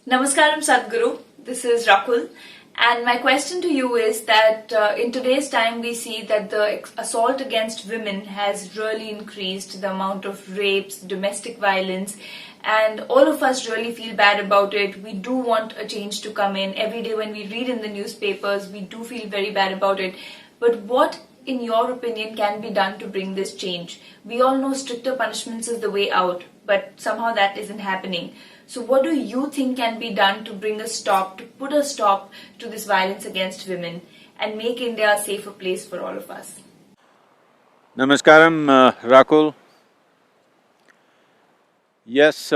Namaskaram Sadhguru, this is Rakul, and my question to you is that in today's time we see that the assault against women has really increased, the amount of rapes, domestic violence, and all of us really feel bad about it. We do want a change to come in. Every day when we read in the newspapers, we do feel very bad about it. But what, in your opinion, can be done to bring this change? We all know stricter punishments is the way out, but somehow that isn't happening. So what do you think can be done to bring a stop, to put a stop to this violence against women and make India a safer place for all of us? Namaskaram, Rakul. Yes,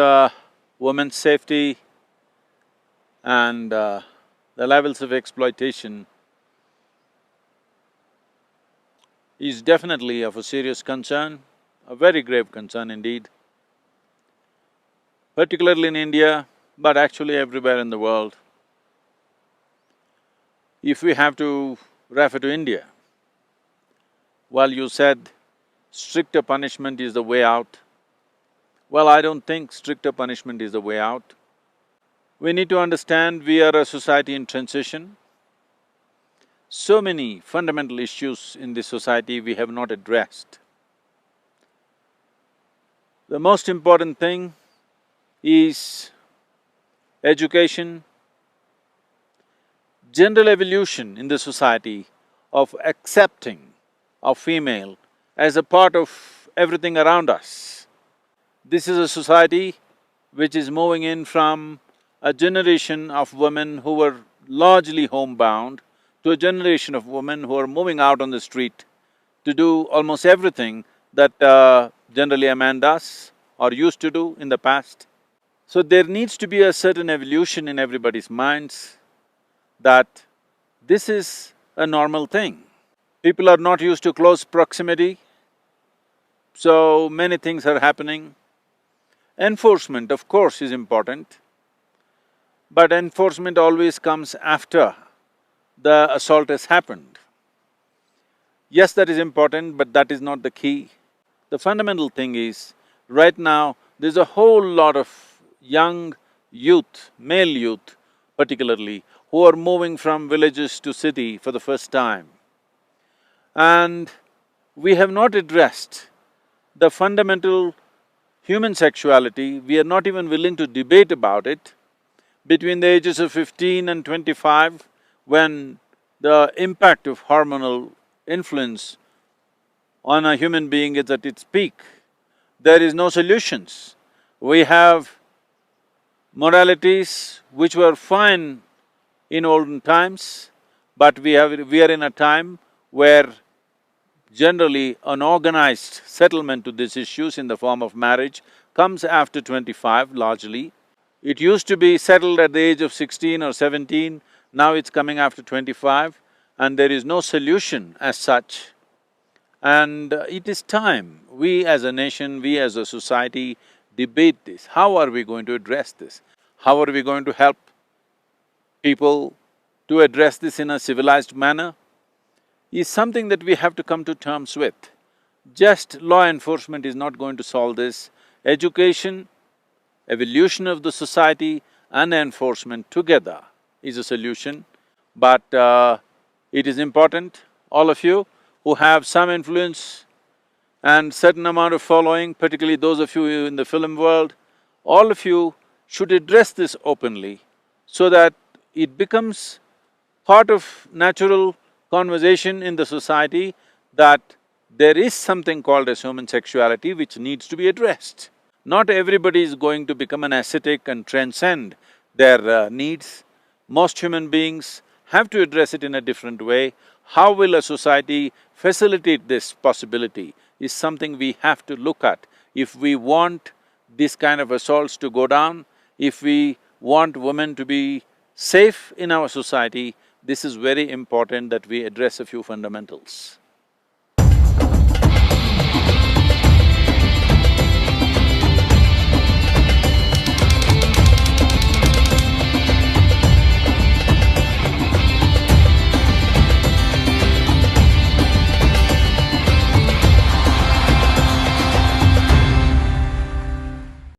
women's safety and the levels of exploitation is definitely of a serious concern, a very grave concern indeed, particularly in India, but actually everywhere in the world. If we have to refer to India, while you said stricter punishment is the way out, well, I don't think stricter punishment is the way out. We need to understand we are a society in transition. So many fundamental issues in this society we have not addressed. The most important thing is education, general evolution in the society of accepting a female as a part of everything around us. This is a society which is moving in from a generation of women who were largely homebound to a generation of women who are moving out on the street to do almost everything that generally a man does or used to do in the past. So there needs to be a certain evolution in everybody's minds that this is a normal thing. People are not used to close proximity, so many things are happening. Enforcement, of course, is important, but enforcement always comes after the assault has happened. Yes, that is important, but that is not the key. The fundamental thing is, right now, there's a whole lot of young youth, male youth particularly, who are moving from villages to city for the first time. And we have not addressed the fundamental human sexuality, we are not even willing to debate about it. Between the ages of 15 and 25, when the impact of hormonal influence on a human being is at its peak, there is no solutions. We have moralities which were fine in olden times, but we are in a time where generally an organized settlement to these issues in the form of marriage comes after 25 largely. It used to be settled at the age of 16 or 17, now it's coming after 25 and there is no solution as such. And it is time we as a nation, we as a society debate this. How are we going to address this? How are we going to help people to address this in a civilized manner? Is something that we have to come to terms with. Just law enforcement is not going to solve this. Education, evolution of the society and enforcement together is a solution. But it is important, all of you who have some influence and certain amount of following, particularly those of you in the film world, all of you should address this openly so that it becomes part of natural conversation in the society that there is something called as human sexuality which needs to be addressed. Not everybody is going to become an ascetic and transcend their needs. Most human beings have to address it in a different way. How will a society facilitate this possibility is something we have to look at. If we want this kind of assaults to go down, if we want women to be safe in our society, this is very important that we address a few fundamentals.